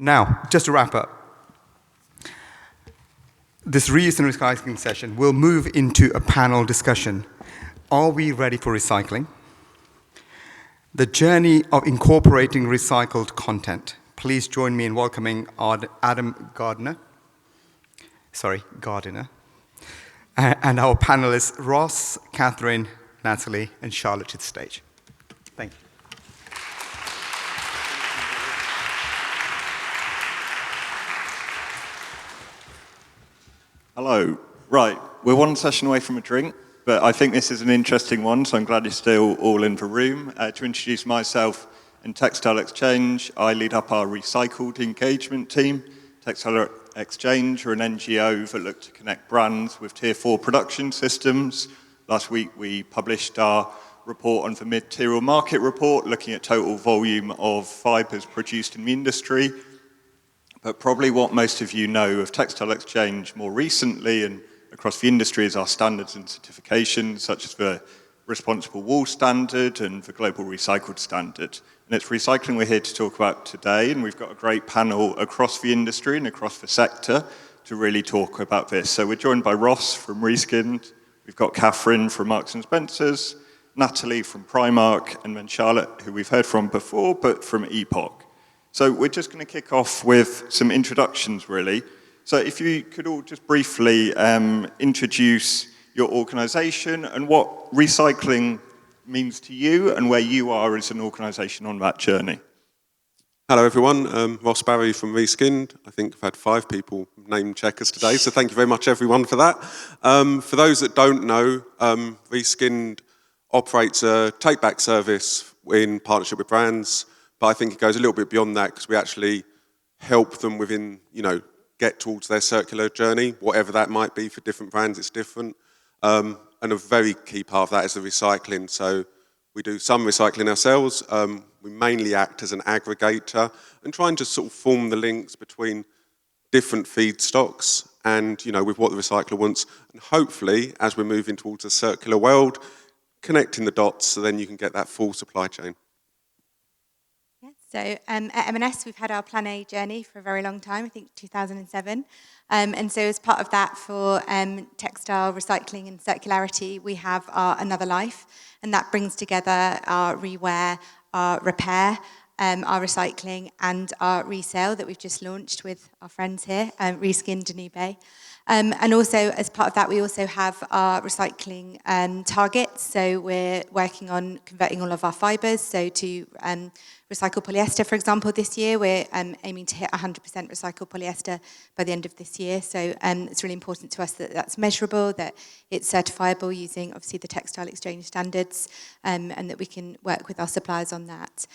Now, just to wrap up, this reuse and recycling session will move into a panel discussion. Are we ready for recycling? The journey of incorporating recycled content. Please join me in welcoming Adam Gardiner, and our panelists Ross, Catherine, Natalie, and Charlotte to the stage. Thank you. Hello. Right, we're one session away from a drink, but I think this is an interesting one, so I'm glad you're still all in the room. To introduce myself and Textile Exchange, I lead up our recycled engagement team. Textile Exchange are an NGO that look to connect brands with Tier 4 production systems. Last week we published our report on the mid-material market report, looking at total volume of fibres produced in the industry. But probably what most of you know of Textile Exchange more recently and across the industry is our standards and certifications, such as the Responsible Wool Standard and the Global Recycled Standard. And it's recycling we're here to talk about today, and we've got a great panel across the industry and across the sector to really talk about this. So we're joined by Ross from Reskinned, we've got Catherine from Marks & Spencer's, Natalie from Primark, and then Charlotte, who we've heard from before, but from Epoch. So we're just going to kick off with some introductions, really. So if you could all just briefly introduce your organisation and what recycling means to you and where you are as an organisation on that journey. Hello everyone, Ross Barry from Reskinned. I think I've had 5 people name check us today, so thank you very much everyone for that. For those that don't know, Reskinned operates a take-back service in partnership with brands, but I think it goes a little bit beyond that because we actually help them within, get towards their circular journey, whatever that might be. For different brands, it's different. And a very key part of that is the recycling. So we do some recycling ourselves. We mainly act as an aggregator and trying to sort of form the links between different feedstocks and, with what the recycler wants. And hopefully, as we're moving towards a circular world, connecting the dots so then you can get that full supply chain. So at M&S, we've had our Plan A journey for a very long time, I think 2007. And so as part of that for textile recycling and circularity, we have our Another Life, and that brings together our rewear, our repair, our recycling and our resale that we've just launched with our friends here, Reskinned and eBay. And also, as part of that, we also have our recycling targets. So we're working on converting all of our fibres. So to recycle polyester, for example, this year, we're aiming to hit 100% recycled polyester by the end of this year. So it's really important to us that that's measurable, that it's certifiable using, obviously, the Textile Exchange standards, and that we can work with our suppliers on that.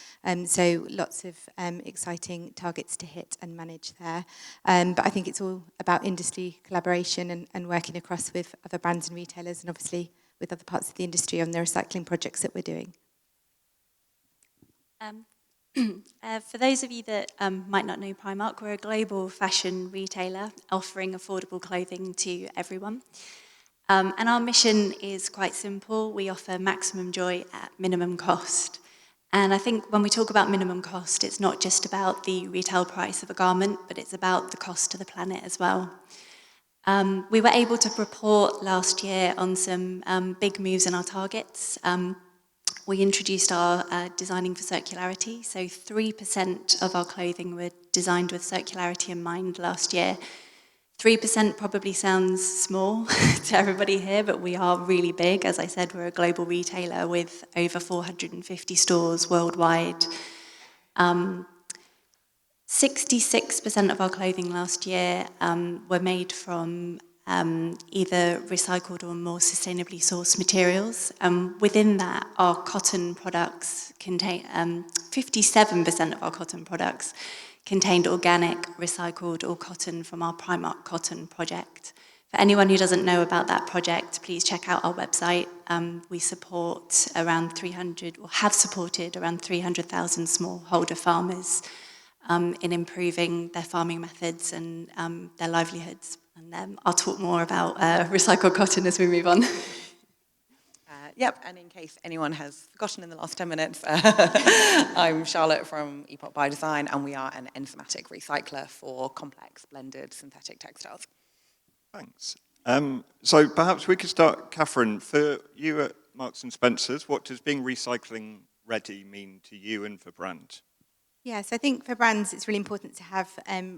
So lots of exciting targets to hit and manage there. But I think it's all about industry collaboration and working across with other brands and retailers and obviously with other parts of the industry on the recycling projects that we're doing. For those of you that might not know Primark, we're a global fashion retailer offering affordable clothing to everyone. And our mission is quite simple. We offer maximum joy at minimum cost. And I think when we talk about minimum cost, it's not just about the retail price of a garment, but it's about the cost to the planet as well. We were able to report last year on some big moves in our targets. We introduced our Designing for Circularity, so 3% of our clothing were designed with circularity in mind last year. 3% probably sounds small to everybody here, but we are really big. As I said, we're a global retailer with over 450 stores worldwide. 66% of our clothing last year were made from either recycled or more sustainably sourced materials. Within that, our cotton products contain 57% of our cotton products contained organic, recycled, or cotton from our Primark Cotton project. For anyone who doesn't know about that project, please check out our website. We support around 300, or have supported around 300,000 smallholder farmers in improving their farming methods and their livelihoods. And I'll talk more about recycled cotton as we move on. Yep, and in case anyone has forgotten in the last 10 minutes, I'm Charlotte from Epoch by Design, and we are an enzymatic recycler for complex blended synthetic textiles. Thanks. So perhaps we could start, Catherine, for you at Marks and Spencer's, what does being recycling ready mean to you and for brands? Yes, I think for brands it's really important to have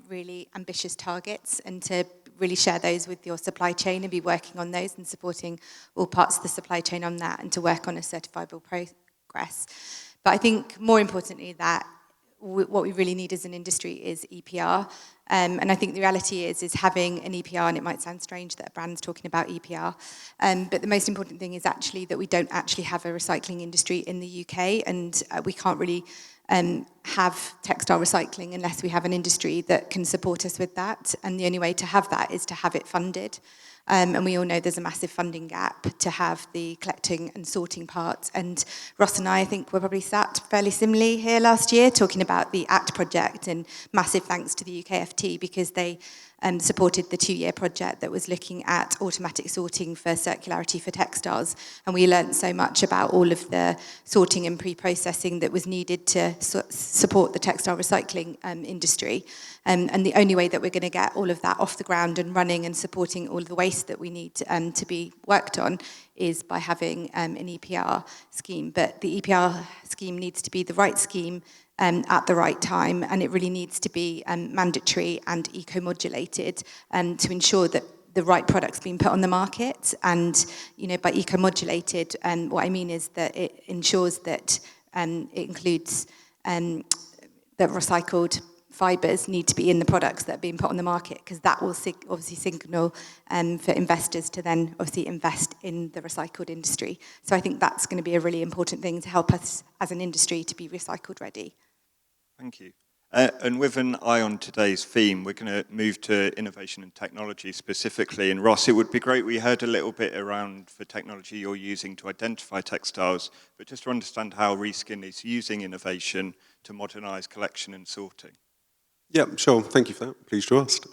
really ambitious targets and to really share those with your supply chain and be working on those and supporting all parts of the supply chain on that and to work on a certifiable progress. But I think more importantly that what we really need as an industry is EPR. And I think the reality is having an EPR, and it might sound strange that a brand's talking about EPR, but the most important thing is actually that we don't actually have a recycling industry in the UK, and we can't really have textile recycling unless we have an industry that can support us with that. And the only way to have that is to have it funded. And we all know there's a massive funding gap to have the collecting and sorting part. And Ross and I think, were probably sat fairly similarly here last year talking about the ACT project, and massive thanks to the UKFT because they supported the 2-year project that was looking at automatic sorting for circularity for textiles. And we learned so much about all of the sorting and pre-processing that was needed to support the textile recycling industry. And the only way that we're going to get all of that off the ground and running and supporting all of the waste that we need to be worked on is by having an EPR scheme. But the EPR scheme needs to be the right scheme at the right time, and it really needs to be mandatory and eco-modulated to ensure that the right product's being put on the market. And, you know, by eco-modulated, what I mean is that it ensures that it includes that recycled fibres need to be in the products that are being put on the market, because that will obviously signal for investors to then obviously invest in the recycled industry. So I think that's going to be a really important thing to help us as an industry to be recycled ready. Thank you. And with an eye on today's theme, we're going to move to innovation and technology specifically. And Ross, it would be great, we heard a little bit around the technology you're using to identify textiles, but just to understand how Reskin is using innovation to modernise collection and sorting. Yeah, sure. Thank you for that. Pleased you asked.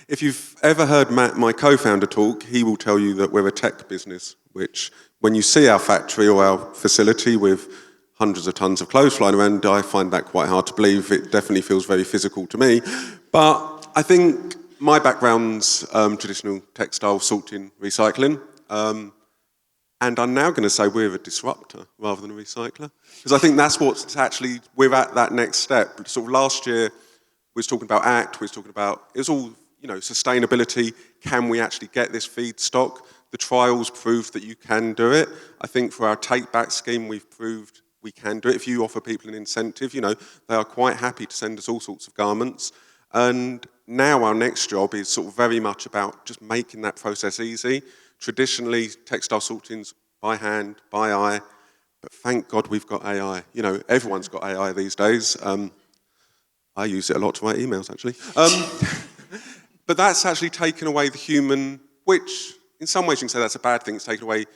If you've ever heard Matt, my co-founder, talk, he will tell you that we're a tech business, which when you see our factory or our facility with hundreds of tons of clothes flying around, I find that quite hard to believe. It definitely feels very physical to me. But I think my background's traditional textile sorting, recycling. And I'm now going to say we're a disruptor rather than a recycler. Because I think that's what's actually, we're at that next step. Sort of last year, we was talking about ACT, we was talking about, it was all, you know, sustainability. Can we actually get this feedstock? The trials proved that you can do it. I think for our take-back scheme, we've proved we can do it. If you offer people an incentive, you know, they are quite happy to send us all sorts of garments. And now our next job is sort of very much about just making that process easy. Traditionally, textile sorting's by hand, by eye, but thank God we've got AI. You know, everyone's got AI these days. I use it a lot to write emails, actually. But that's actually taken away the human, which in some ways you can say that's a bad thing. It's taken away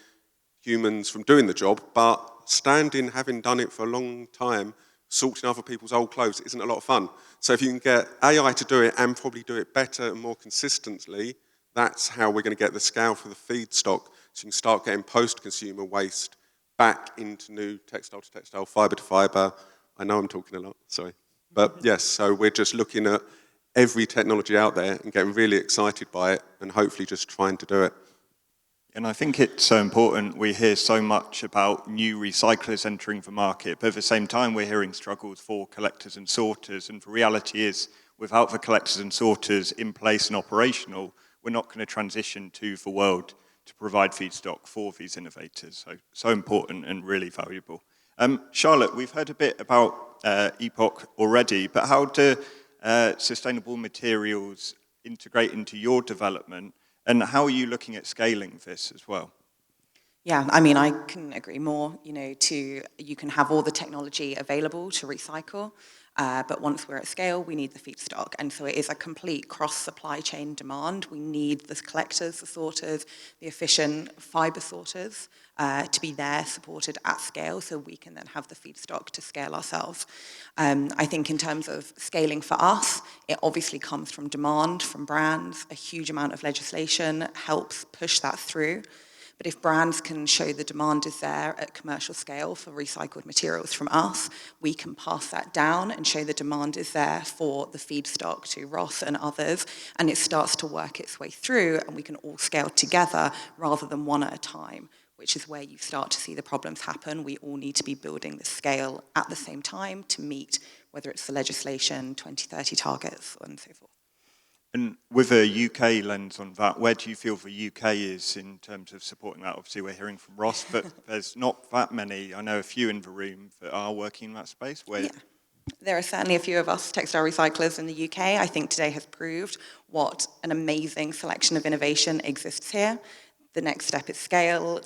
humans from doing the job, but standing, having done it for a long time, sorting other people's old clothes isn't a lot of fun. So if you can get AI to do it and probably do it better and more consistently, that's how we're going to get the scale for the feedstock, so you can start getting post-consumer waste back into new textile to textile, fibre to fibre. I know I'm talking a lot, sorry. But yes, so we're just looking at every technology out there and getting really excited by it and hopefully just trying to do it. And I think it's so important. We hear so much about new recyclers entering the market, but at the same time we're hearing struggles for collectors and sorters, and the reality is without the collectors and sorters in place and operational, we're not going to transition to the world to provide feedstock for these innovators. So important and really valuable. Charlotte, we've heard a bit about Epoch already, but how do sustainable materials integrate into your development, and how are you looking at scaling this as well? Yeah, I mean, I couldn't agree more. You know, you can have all the technology available to recycle, but once we're at scale, we need the feedstock. And so it is a complete cross-supply chain demand. We need the collectors, the sorters, the efficient fibre sorters to be there, supported at scale, so we can then have the feedstock to scale ourselves. I think in terms of scaling for us, it obviously comes from demand, from brands. A huge amount of legislation helps push that through. But if brands can show the demand is there at commercial scale for recycled materials from us, we can pass that down and show the demand is there for the feedstock to Ross and others, and it starts to work its way through, and we can all scale together rather than one at a time, which is where you start to see the problems happen. We all need to be building the scale at the same time to meet, whether it's the legislation, 2030 targets, and so forth. And with a UK lens on that, where do you feel the UK is in terms of supporting that? Obviously, we're hearing from Ross, but there's not that many. I know a few in the room that are working in that space. Yeah. There are certainly a few of us textile recyclers in the UK. I think today has proved what an amazing selection of innovation exists here. The next step is scale.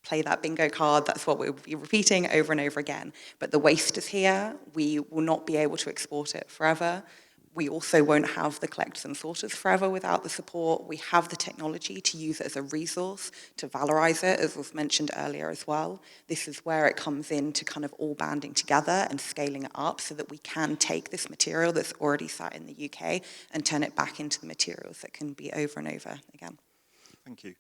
Play that bingo card, that's what we'll be repeating over and over again. But the waste is here. We will not be able to export it forever. We also won't have the collectors and sorters forever without the support. We have the technology to use it as a resource, to valorize it, as was mentioned earlier as well. This is where it comes in to kind of all banding together and scaling it up so that we can take this material that's already sat in the UK and turn it back into the materials that can be over and over again. Thank you.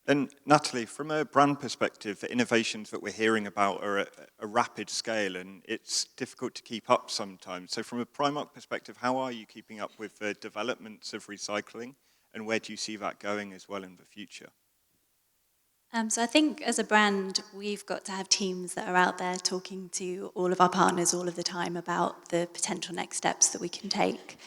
And Natalie, from a brand perspective, the innovations that we're hearing about are at a rapid scale, and it's difficult to keep up sometimes. So from a Primark perspective, how are you keeping up with the developments of recycling, and where do you see that going as well in the future? So I think as a brand, we've got to have teams that are out there talking to all of our partners all of the time about the potential next steps that we can take.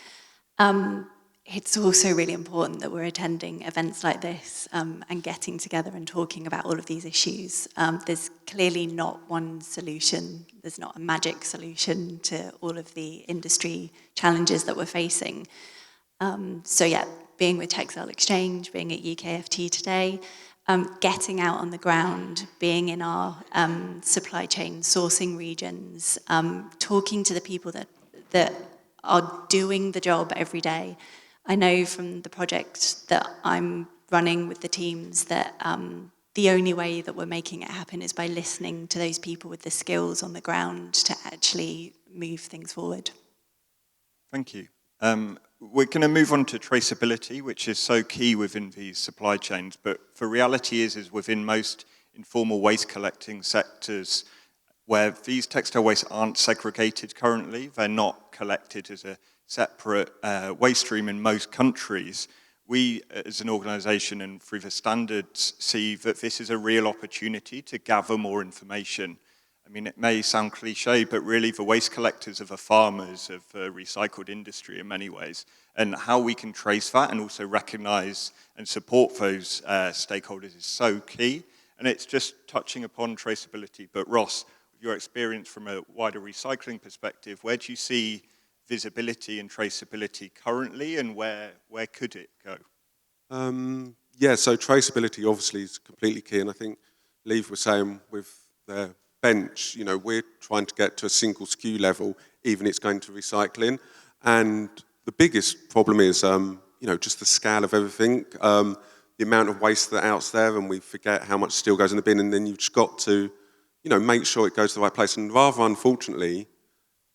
It's also really important that we're attending events like this and getting together and talking about all of these issues. There's clearly not one solution. There's not a magic solution to all of the industry challenges that we're facing. So yeah, being with Textile Exchange, being at UKFT today, getting out on the ground, being in our supply chain sourcing regions, talking to the people that are doing the job every day. I know from the project that I'm running with the teams that the only way that we're making it happen is by listening to those people with the skills on the ground to actually move things forward. Thank you. We're going to move on to traceability, which is so key within these supply chains, but the reality is within most informal waste collecting sectors, where these textile wastes aren't segregated currently, they're not collected as a separate waste stream in most countries. We, as an organisation and through the standards, see that this is a real opportunity to gather more information. I mean, it may sound cliche, but really the waste collectors are the farmers of the recycled industry in many ways. And how we can trace that and also recognise and support those stakeholders is so key. And it's just touching upon traceability. But Ross, with your experience from a wider recycling perspective, where do you see visibility and traceability currently, and where could it go? Yeah, so traceability obviously is completely key, and I think Leave was saying with their bench, you know, we're trying to get to a single SKU level, even it's going to recycling, and the biggest problem is, you know, just the scale of everything, the amount of waste that's out there, and we forget how much still goes in the bin, and then you've just got to, you know, make sure it goes to the right place, and rather unfortunately,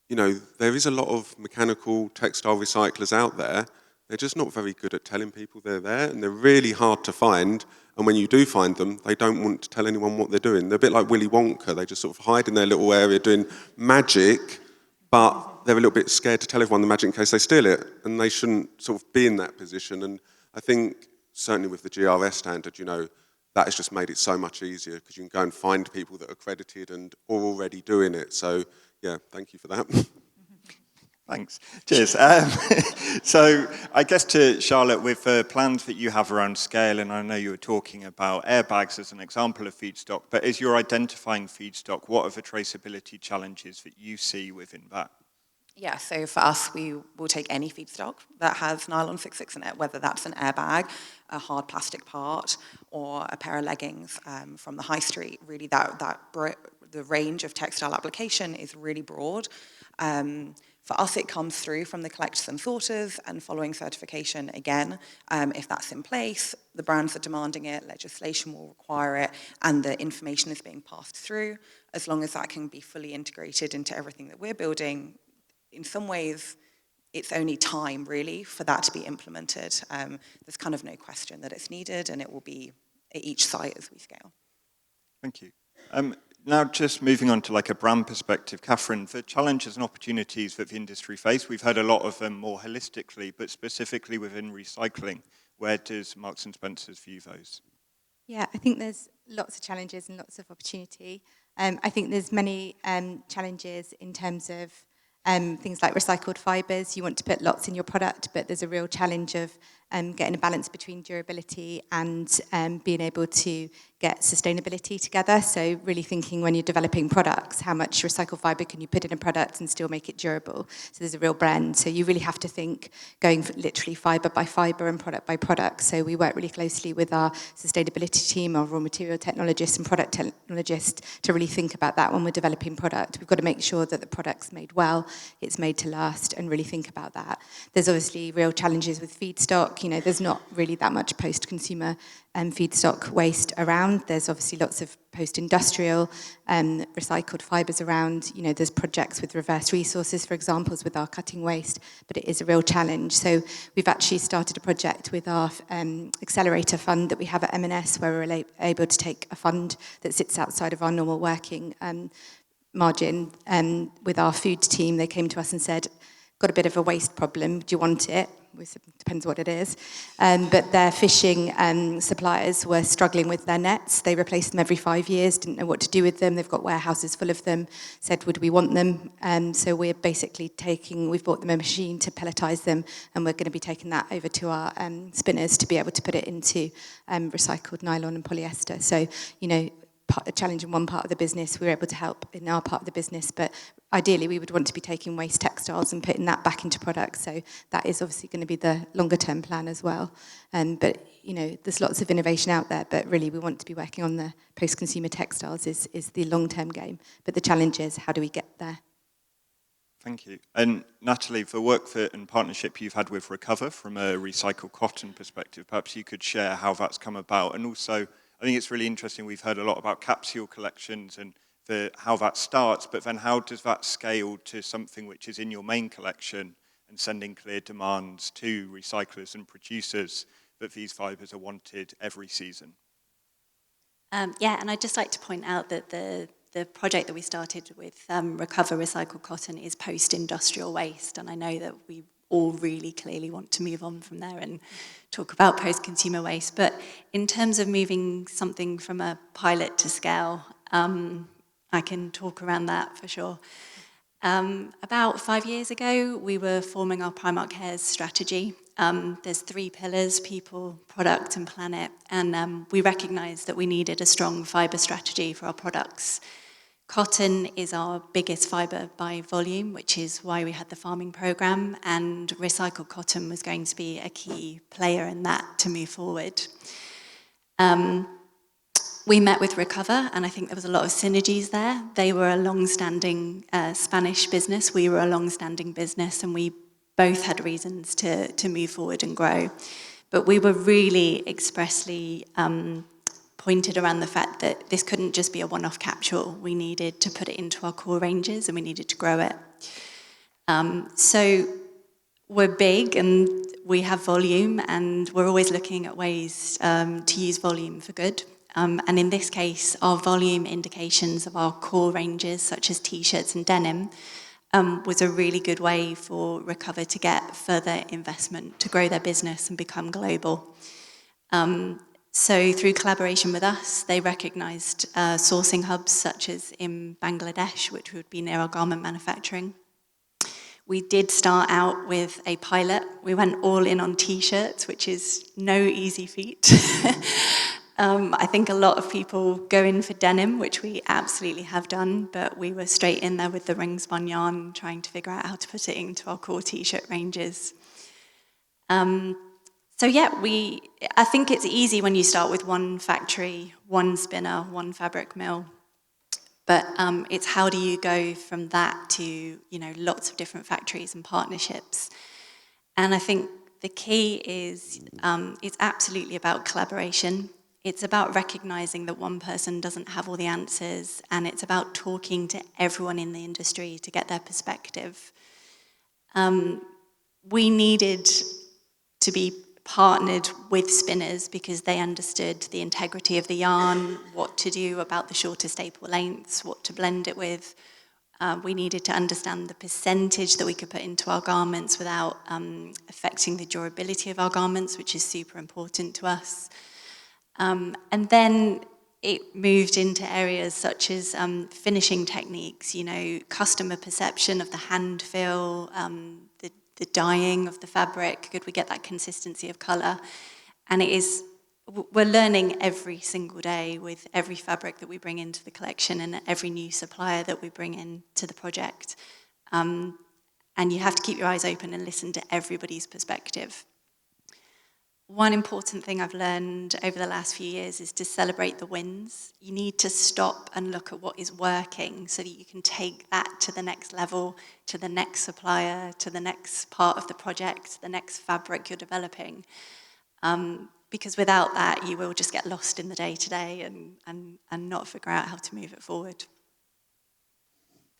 you know, there is a lot of mechanical textile recyclers out there. They're just not very good at telling people they're there, and they're really hard to find. And when you do find them, they don't want to tell anyone what they're doing. They're a bit like Willy Wonka. They just sort of hide in their little area doing magic, but they're a little bit scared to tell everyone the magic in case they steal it. And they shouldn't sort of be in that position. And I think, certainly with the GRS standard, you know, that has just made it so much easier because you can go and find people that are accredited and are already doing it. So, yeah, thank you for that. Thanks. Cheers. So I guess to Charlotte, with the plans that you have around scale, and I know you were talking about airbags as an example of feedstock, but as you're identifying feedstock, what are the traceability challenges that you see within that? Yeah, so for us, we will take any feedstock that has nylon 66 in it, whether that's an airbag, a hard plastic part, or a pair of leggings from the high street. Really, the range of textile application is really broad. For us, it comes through from the collectors and sorters and following certification again. If that's in place, the brands are demanding it, legislation will require it, and the information is being passed through. As long as that can be fully integrated into everything that we're building, in some ways, it's only time, really, for that to be implemented. There's kind of no question that it's needed, and it will be at each site as we scale. Thank you. Now, just moving on to like a brand perspective, Catherine, the challenges and opportunities that the industry face, we've heard a lot of them more holistically, but specifically within recycling. Where does Marks and Spencer's view those? Yeah, I think there's lots of challenges and lots of opportunity. I think there's many challenges in terms of things like recycled fibres. You want to put lots in your product, but there's a real challenge of getting a balance between durability and being able to get sustainability together. So really thinking when you're developing products, how much recycled fibre can you put in a product and still make it durable? So there's a real blend. So you really have to think going literally fibre by fibre and product by product. So we work really closely with our sustainability team, our raw material technologists and product technologists to really think about that when we're developing product. We've got to make sure that the product's made well, it's made to last, and really think about that. There's obviously real challenges with feedstock. You know, there's not really that much post-consumer feedstock waste around. There's obviously lots of post-industrial recycled fibres around. You know, there's projects with reverse resources, for example, with our cutting waste, but it is a real challenge. So we've actually started a project with our accelerator fund that we have at M&S, where we're able to take a fund that sits outside of our normal working margin. With our food team, they came to us and said, got a bit of a waste problem, do you want it? Depends what it is. But their fishing suppliers were struggling with their nets. They replaced them every 5 years, didn't know what to do with them. They've got warehouses full of them, said, would we want them? So we're basically we've bought them a machine to pelletize them, and we're going to be taking that over to our spinners to be able to put it into recycled nylon and polyester. So, you know, a challenge in one part of the business, we're able to help in our part of the business, but ideally we would want to be taking waste textiles and putting that back into products. So that is obviously going to be the longer term plan as well. But you know, there's lots of innovation out there, but really we want to be working on the post-consumer textiles is the long term game. But the challenge is, how do we get there? Thank you. And Natalie, for work and partnership you've had with Recover from a recycled cotton perspective, perhaps you could share how that's come about. And also, I think it's really interesting, we've heard a lot about capsule collections and how that starts, but then how does that scale to something which is in your main collection and sending clear demands to recyclers and producers that these fibres are wanted every season? Yeah, and I'd just like to point out that the project that we started with Recover Recycled Cotton is post-industrial waste, and I know that we all really clearly want to move on from there and talk about post-consumer waste. But in terms of moving something from a pilot to scale, I can talk around that for sure. About 5 years ago, we were forming our Primark Cares strategy. There's 3 pillars: people, product, and planet. And we recognised that we needed a strong fibre strategy for our products. Cotton is our biggest fibre by volume, which is why we had the farming programme, and recycled cotton was going to be a key player in that to move forward. We met with Recover, and I think there was a lot of synergies there. They were a long-standing Spanish business, we were a long-standing business, and we both had reasons to move forward and grow. But we were really expressly pointed around the fact that this couldn't just be a one-off capsule. We needed to put it into our core ranges and we needed to grow it. So we're big and we have volume, and we're always looking at ways to use volume for good. And in this case, our volume indications of our core ranges, such as t-shirts and denim, was a really good way for Recover to get further investment to grow their business and become global. So through collaboration with us, they recognised sourcing hubs such as in Bangladesh, which would be near our garment manufacturing. We did start out with a pilot. We went all in on t-shirts, which is no easy feat. I think a lot of people go in for denim, which we absolutely have done, but we were straight in there with the ring spun yarn, trying to figure out how to put it into our core t-shirt ranges. So yeah, I think it's easy when you start with one factory, one spinner, one fabric mill. But it's how do you go from that to, you know, lots of different factories and partnerships. And I think the key is it's absolutely about collaboration. It's about recognizing that one person doesn't have all the answers, and it's about talking to everyone in the industry to get their perspective. We needed to be partnered with spinners because they understood the integrity of the yarn, what to do about the shorter staple lengths, what to blend it with. We needed to understand the percentage that we could put into our garments without affecting the durability of our garments, which is super important to us. And then it moved into areas such as finishing techniques, you know, customer perception of the hand feel, the dyeing of the fabric. Could we get that consistency of colour? And we're learning every single day with every fabric that we bring into the collection and every new supplier that we bring into the project. And you have to keep your eyes open and listen to everybody's perspective. One important thing I've learned over the last few years is to celebrate the wins. You need to stop and look at what is working so that you can take that to the next level, to the next supplier, to the next part of the project, the next fabric you're developing. Because without that, you will just get lost in the day-to-day and not figure out how to move it forward.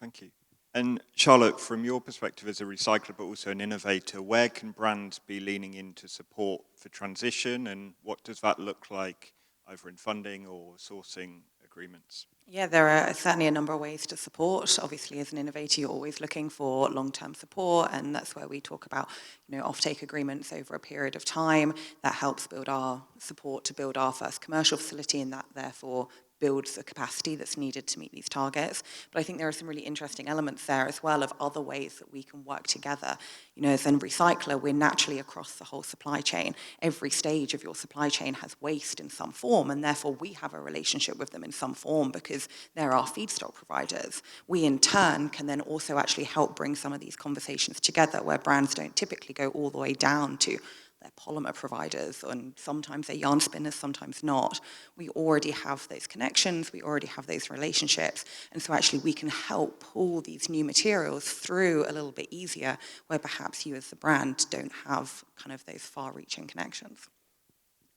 Thank you. And Charlotte, from your perspective as a recycler, but also an innovator, where can brands be leaning into support for transition, and what does that look like, either in funding or sourcing agreements? Yeah, there are certainly a number of ways to support. Obviously, as an innovator, you're always looking for long-term support, and that's where we talk about, you know, offtake agreements over a period of time. That helps build our support to build our first commercial facility, and that therefore builds the capacity that's needed to meet these targets. But I think there are some really interesting elements there as well of other ways that we can work together. You know, as a recycler, we're naturally across the whole supply chain. Every stage of your supply chain has waste in some form, and therefore we have a relationship with them in some form because they're our feedstock providers. We, in turn, can then also actually help bring some of these conversations together where brands don't typically go all the way down to their polymer providers, and sometimes they're yarn spinners, sometimes not. We already have those connections, we already have those relationships, and so actually we can help pull these new materials through a little bit easier where perhaps you as the brand don't have kind of those far-reaching connections.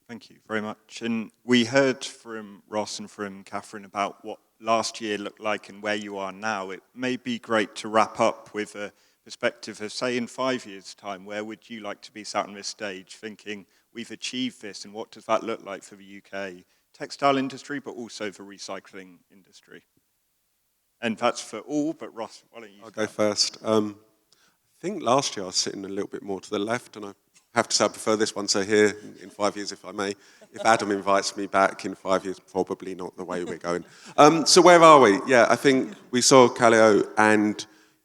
Thank you very much. And we heard from Ross and from Catherine about what last year looked like and where you are now. It may be great to wrap up with a perspective of, say, in 5 years' time, where would you like to be sat on this stage thinking we've achieved this, and what does that look like for the UK textile industry, but also the recycling industry? And that's for all, but Ross, why don't you start? I'll go first. I think last year I was sitting a little bit more to the left, and I have to say I prefer this one, so here in 5 years, if I may. If Adam invites me back in 5 years, probably not the way we're going. So where are we? Yeah, I think we saw Callio and,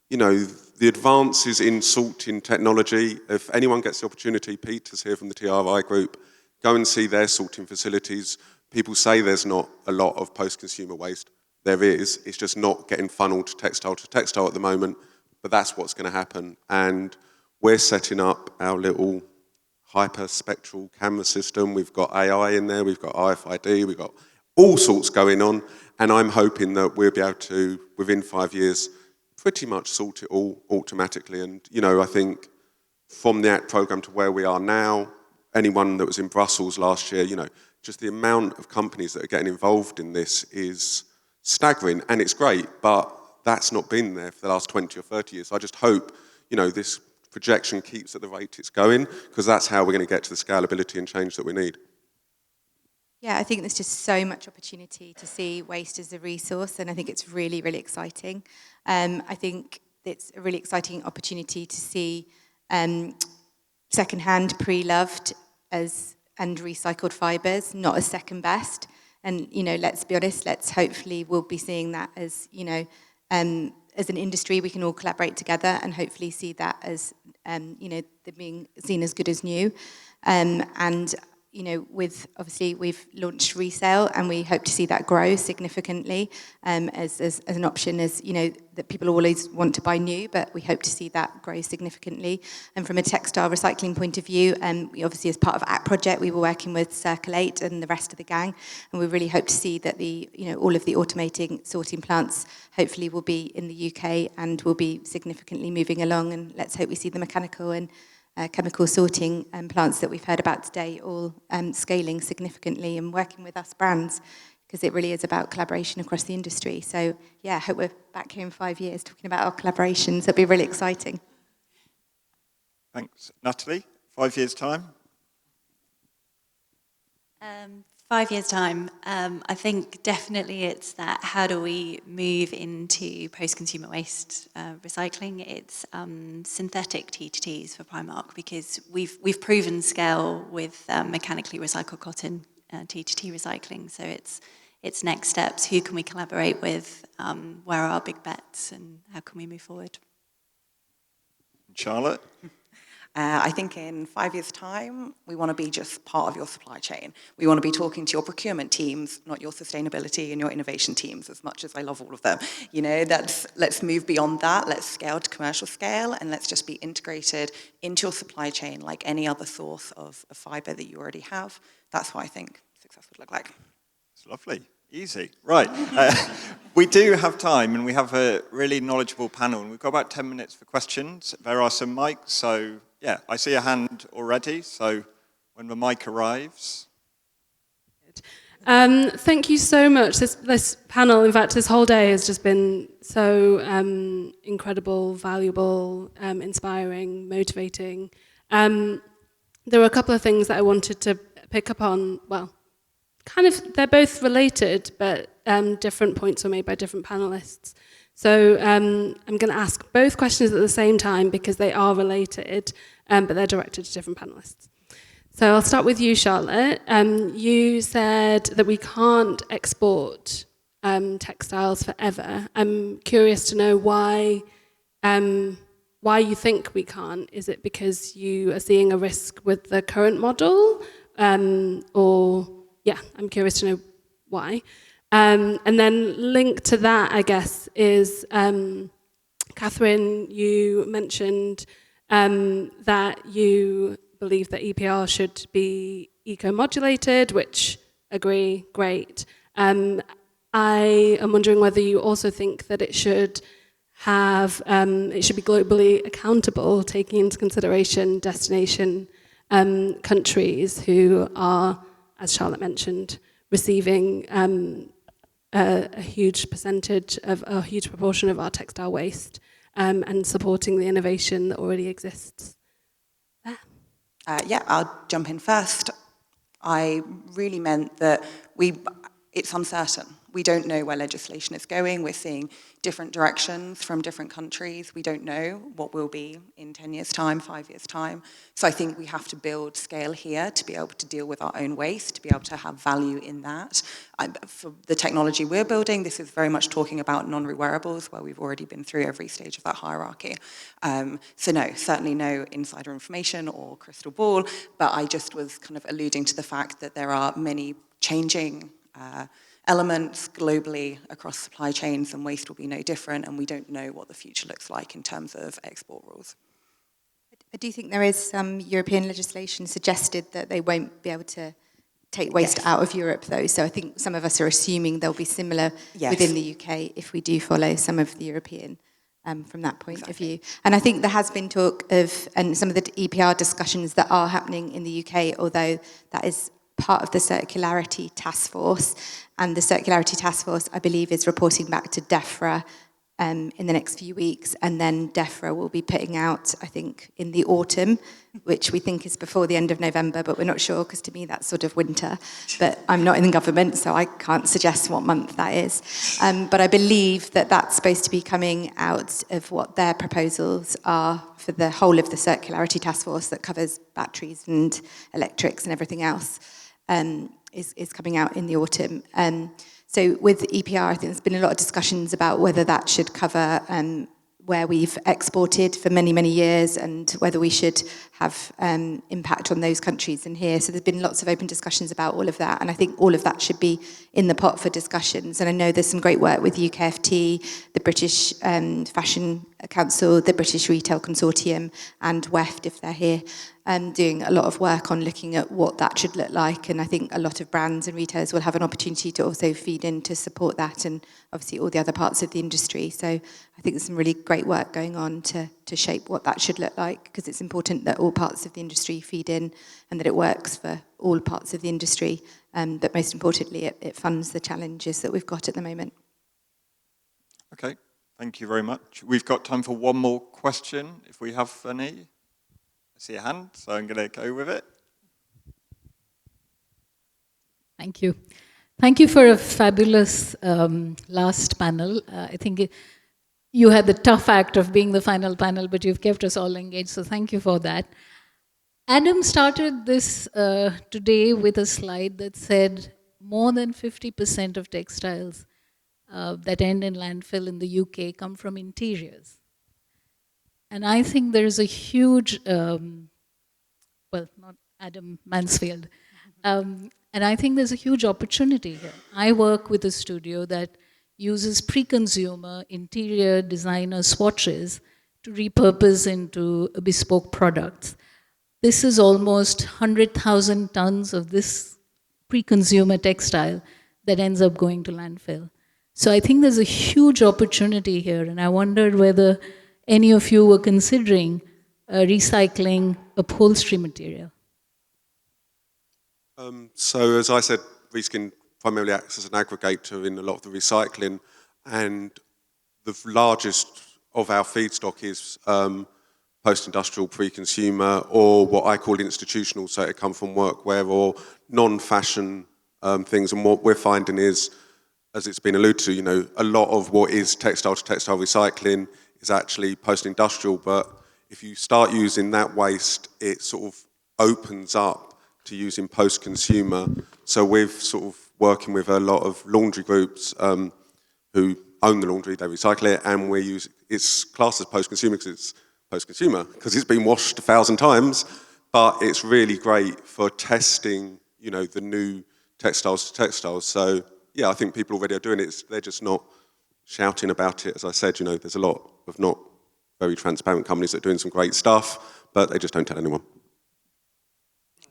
you know, the advances in sorting technology. If anyone gets the opportunity, Peter's here from the TRI group, go and see their sorting facilities. People say there's not a lot of post-consumer waste. There is. It's just not getting funneled to textile at the moment, but that's what's going to happen. And we're setting up our little hyperspectral camera system. We've got AI in there, we've got RFID, we've got all sorts going on, and I'm hoping that we'll be able to, within 5 years, pretty much sort it all automatically. And, you know, I think from the ACT programme to where we are now, anyone that was in Brussels last year, you know, just the amount of companies that are getting involved in this is staggering, and it's great, but that's not been there for the last 20 or 30 years. So I just hope, you know, this projection keeps at the rate it's going, because that's how we're going to get to the scalability and change that we need. Yeah, I think there's just so much opportunity to see waste as a resource, and I think it's really, really exciting. I think it's a really exciting opportunity to see second-hand, pre-loved and recycled fibres, not as second best. And, you know, let's be honest, we'll be seeing that as, you know, as an industry, we can all collaborate together and hopefully see that as, you know, being seen as good as new. And, you know, we've launched resale, and we hope to see that grow significantly as an option, as, you know, that people always want to buy new, but we hope to see that grow significantly. And from a textile recycling point of view, we obviously, as part of ACT project, we were working with Circulate and the rest of the gang, and we really hope to see that all of the automating sorting plants hopefully will be in the UK and will be significantly moving along. And let's hope we see the mechanical and chemical sorting plants that we've heard about today all scaling significantly and working with us brands, because it really is about collaboration across the industry. So yeah, I hope we're back here in 5 years talking about our collaborations. It'll be really exciting. Thanks. Natalie, 5 years' time? 5 years' time, I think definitely it's that how do we move into post-consumer waste recycling? It's synthetic T2Ts for Primark because we've proven scale with mechanically recycled cotton T2T recycling. So it's next steps. Who can we collaborate with? Where are our big bets, and how can we move forward? Charlotte? I think in 5 years' time, we want to be just part of your supply chain. We want to be talking to your procurement teams, not your sustainability and your innovation teams, as much as I love all of them. You know, let's move beyond that. Let's scale to commercial scale, and let's just be integrated into your supply chain like any other source of fibre that you already have. That's what I think success would look like. It's lovely. Easy. Right. We do have time, and we have a really knowledgeable panel, and we've got about 10 minutes for questions. There are some mics, so yeah, I see a hand already, so when the mic arrives. Thank you so much. This panel, in fact, this whole day has just been so incredible, valuable, inspiring, motivating. There were a couple of things that I wanted to pick up on. Well, kind of, they're both related, but different points were made by different panelists. So I'm going to ask both questions at the same time because they are related, but they're directed to different panelists. So I'll start with you, Charlotte. You said that we can't export textiles forever. I'm curious to know why you think we can't. Is it because you are seeing a risk with the current model? Or, yeah, I'm curious to know why. And then linked to that, I guess, is Catherine, you mentioned that you believe that EPR should be eco-modulated, which agree, great. I am wondering whether you also think that it should have, it should be globally accountable, taking into consideration destination countries who are, as Charlotte mentioned, receiving a huge percentage of a huge proportion of our textile waste and supporting the innovation that already exists there. Yeah, I'll jump in first. I really meant that it's uncertain. We don't know where legislation is going. We're seeing different directions from different countries. We don't know what will be in 10 years' time, 5 years' time. So I think we have to build scale here to be able to deal with our own waste, to be able to have value in that. For the technology we're building, this is very much talking about non-rewearables, where we've already been through every stage of that hierarchy. So no, certainly no insider information or crystal ball, but I just was kind of alluding to the fact that there are many changing elements globally across supply chains, and waste will be no different, and we don't know what the future looks like in terms of export rules. I do think there is some European legislation suggested that they won't be able to take waste out of Europe, though. So I think some of us are assuming they'll be similar within the UK if we do follow some of the European from that point of view. And I think there has been talk of, and some of the EPR discussions that are happening in the UK, although that is part of the Circularity Task Force, and the Circularity Task Force, I believe, is reporting back to DEFRA in the next few weeks, and then DEFRA will be putting out, I think, in the autumn, which we think is before the end of November, but we're not sure, because to me that's sort of winter. But I'm not in the government, so I can't suggest what month that is. But I believe that that's supposed to be coming out of what their proposals are for the whole of the Circularity Task Force that covers batteries and electrics and everything else. Is coming out in the autumn. So with EPR, I think there's been a lot of discussions about whether that should cover where we've exported for many, many years, and whether we should have impact on those countries in here. So there's been lots of open discussions about all of that, and I think all of that should be in the pot for discussions. And I know there's some great work with UKFT, the British Fashion Council, the British Retail Consortium, and WEFT, if they're here, doing a lot of work on looking at what that should look like. And I think a lot of brands and retailers will have an opportunity to also feed in to support that, and obviously all the other parts of the industry. So I think there's some really great work going on to shape what that should look like, because it's important that all parts of the industry feed in and that it works for all parts of the industry. But most importantly, it funds the challenges that we've got at the moment. Okay, thank you very much. We've got time for one more question, if we have any. I see a hand, so I'm going to go with it. Thank you. Thank you for a fabulous last panel. I think you had the tough act of being the final panel, but you've kept us all engaged, so thank you for that. Adam started this today with a slide that said more than 50% of textiles that end in landfill in the UK come from interiors. And I think there is a huge, well, not Adam Mansfield, and I think there's a huge opportunity here. I work with a studio that uses pre-consumer interior designer swatches to repurpose into bespoke products. This is almost 100,000 tons of this pre-consumer textile that ends up going to landfill. So I think there's a huge opportunity here, and I wondered whether any of you were considering recycling upholstery material. So as I said, Reskin primarily acts as an aggregator in a lot of the recycling, and the largest of our feedstock is post-industrial, pre-consumer, or what I call institutional, so it comes from workwear or non-fashion things. And what we're finding is, as it's been alluded to, you know, a lot of what is textile to textile recycling is actually post-industrial, but if you start using that waste, it sort of opens up to using post-consumer. So we're sort of working with a lot of laundry groups who own the laundry, they recycle it, and it's classed as post-consumer because it's post-consumer, because it's been washed 1,000 times, but it's really great for testing, you know, the new textiles to textiles. So yeah, I think people already are doing it. They're just not shouting about it. As I said, you know, there's a lot of not very transparent companies that are doing some great stuff, but they just don't tell anyone.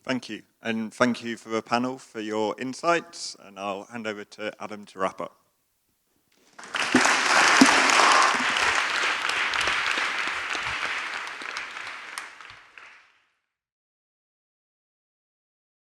Thank you. And thank you for the panel for your insights. And I'll hand over to Adam to wrap up.